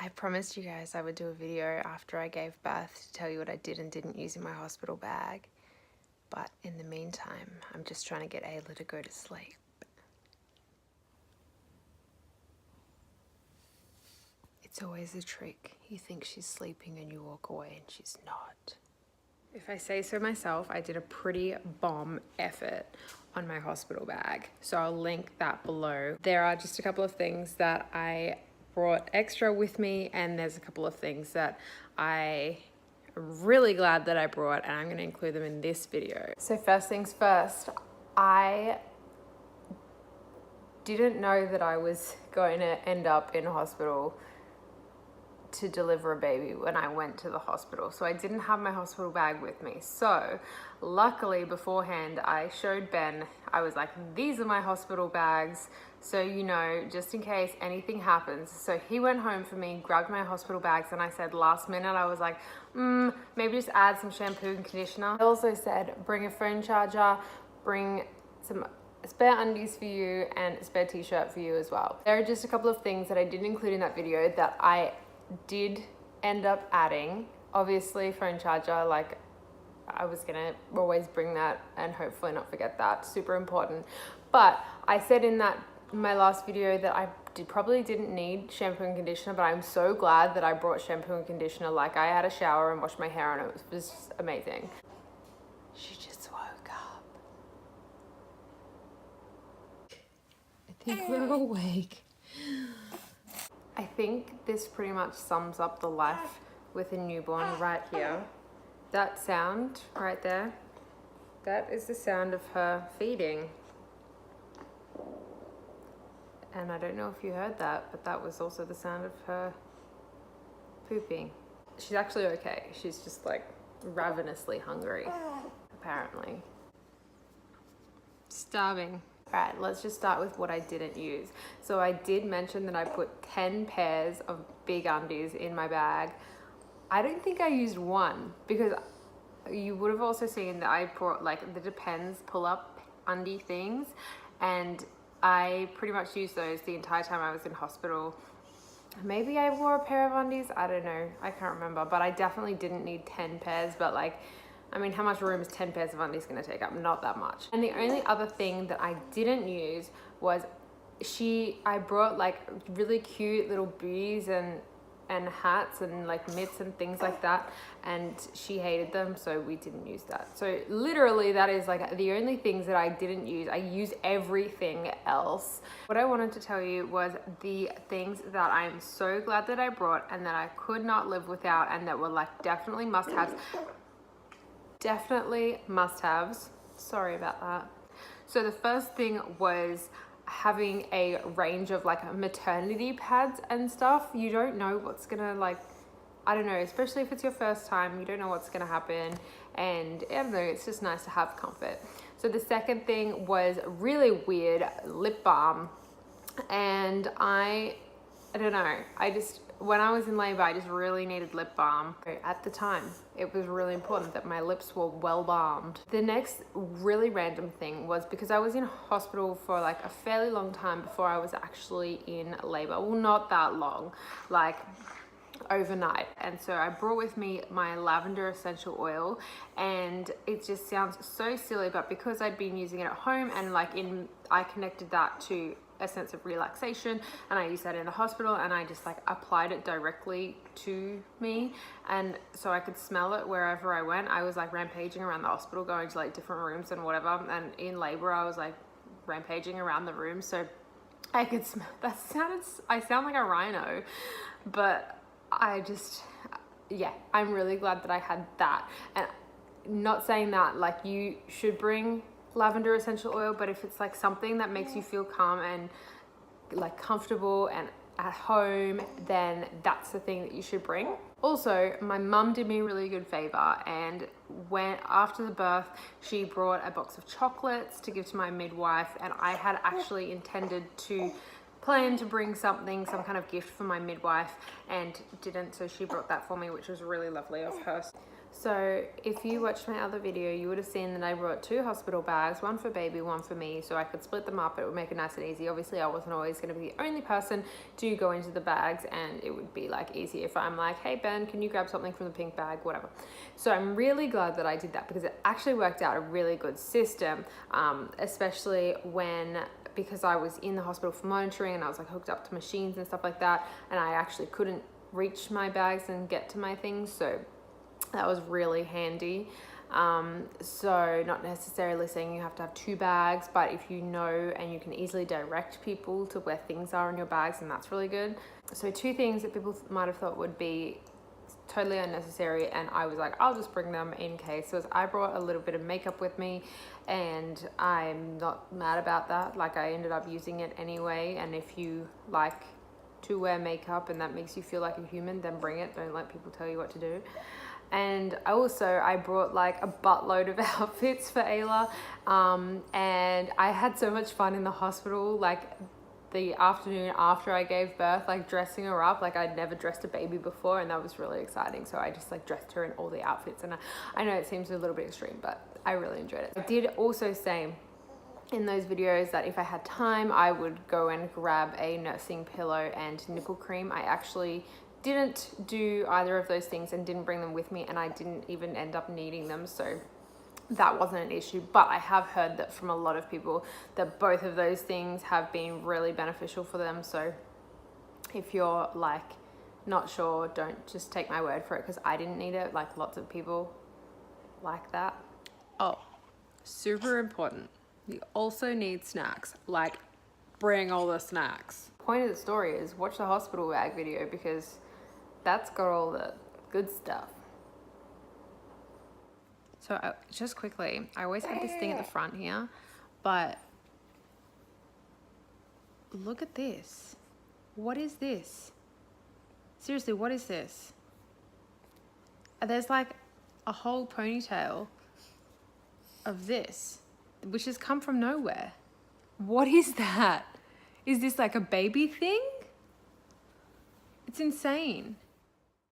I promised you guys I would do a video after I gave birth to tell you what I did and didn't use in my hospital bag. But in the meantime, I'm just trying to get Ayla to go to sleep. It's always a trick. You think she's sleeping and you walk away and she's not. If I say so myself, I did a pretty bomb effort on my hospital bag. So I'll link that below. There are just a couple of things that I brought extra with me, and there's a couple of things that I'm really glad that I brought, and I'm going to include them in this video. So first things first, I didn't know that I was going to end up in hospital to deliver a baby when I went to the hospital. So I didn't have my hospital bag with me. So luckily beforehand, I showed Ben, I was like, these are my hospital bags. So, you know, just in case anything happens. So he went home for me, grabbed my hospital bags, and I said last minute, I was like, maybe just add some shampoo and conditioner. I also said, bring a phone charger, bring some spare undies for you and a spare t-shirt for you as well. There are just a couple of things that I didn't include in that video that I did end up adding. Obviously phone charger, like I was gonna always bring that and hopefully not forget that, super important. But I said in my last video that I probably didn't need shampoo and conditioner, but I'm so glad that I brought shampoo and conditioner. Like I had a shower and washed my hair and it was just amazing. She just woke up. I think we're awake. I think this pretty much sums up the life with a newborn right here. That sound right there, that is the sound of her feeding. And I don't know if you heard that, but that was also the sound of her pooping. She's actually okay. She's just like ravenously hungry, apparently. Starving. All right, let's just start with what I didn't use. So I did mention that I put 10 pairs of big undies in my bag. I don't think I used one, because you would have also seen that I brought like the Depends pull-up undie things, and I pretty much used those the entire time I was in hospital. Maybe I wore a pair of undies, I don't know, I can't remember, but I definitely didn't need 10 pairs, but like, I mean, how much room is 10 pairs of undies gonna take up? Not that much. And the only other thing that I didn't use was I brought like really cute little booties and hats and like mitts and things like that, and she hated them, so we didn't use that. So literally that is like the only things that I didn't use. I use everything else. What I wanted to tell you was the things that I'm so glad that I brought and that I could not live without, and that were like definitely must-haves. Definitely must-haves. Sorry about that. So the first thing was having a range of like maternity pads and stuff. You don't know what's gonna, like, I don't know, especially if it's your first time, you don't know what's gonna happen, and I don't know, it's just nice to have comfort. So the second thing was really weird, lip balm. And I don't know, when I was in labor, I just really needed lip balm. At the time, it was really important that my lips were well balmed. The next really random thing was, because I was in hospital for like a fairly long time before I was actually in labor. Well, not that long, like overnight. And so I brought with me my lavender essential oil, and it just sounds so silly, but because I'd been using it at home and like I connected that to a sense of relaxation, and I used that in the hospital, and I just like applied it directly to me, and so I could smell it wherever I went. I was like rampaging around the hospital, going to like different rooms and whatever, and in labor I was like rampaging around the room, so I could smell. I sound like a rhino, but yeah, I'm really glad that I had that. And not saying that like you should bring lavender essential oil, but if it's like something that makes you feel calm and like comfortable and at home, then that's the thing that you should bring. Also, my mum did me a really good favor, and after the birth, she brought a box of chocolates to give to my midwife, and I had actually planned to bring some kind of gift for my midwife, and didn't, so she brought that for me, which was really lovely of her. So if you watched my other video, you would have seen that I brought 2 hospital bags, one for baby, one for me, so I could split them up. It would make it nice and easy. Obviously, I wasn't always going to be the only person to go into the bags, and it would be like easy if I'm like, hey Ben, can you grab something from the pink bag, whatever. So I'm really glad that I did that, because it actually worked out a really good system, especially because I was in the hospital for monitoring and I was like hooked up to machines and stuff like that, and I actually couldn't reach my bags and get to my things, so that was really handy. So not necessarily saying you have to have 2 bags, but if you know and you can easily direct people to where things are in your bags, and that's really good. So 2 things that people might have thought would be totally unnecessary, and I was like, I'll just bring them in case. So I brought a little bit of makeup with me, and I'm not mad about that. Like, I ended up using it anyway, and if you like to wear makeup and that makes you feel like a human, then bring it. Don't let people tell you what to do. And I brought like a buttload of outfits for Ayla, and I had so much fun in the hospital, like the afternoon after I gave birth, like dressing her up. Like, I'd never dressed a baby before, and that was really exciting. So I just like dressed her in all the outfits, and I know it seems a little bit extreme, but I really enjoyed it. I did also say in those videos that if I had time, I would go and grab a nursing pillow and nipple cream. I actually didn't do either of those things and didn't bring them with me, and I didn't even end up needing them, so that wasn't an issue. But I have heard that from a lot of people that both of those things have been really beneficial for them. So if you're like not sure, don't just take my word for it, because I didn't need it. Like, lots of people like that. Oh, super important, you also need snacks. Like, bring all the snacks. Point of the story is watch the hospital bag video, because that's got all the good stuff. So just quickly, I always have this thing at the front here, but look at this. What is this? Seriously, what is this? There's like a whole ponytail of this, which has come from nowhere. What is that? Is this like a baby thing? It's insane.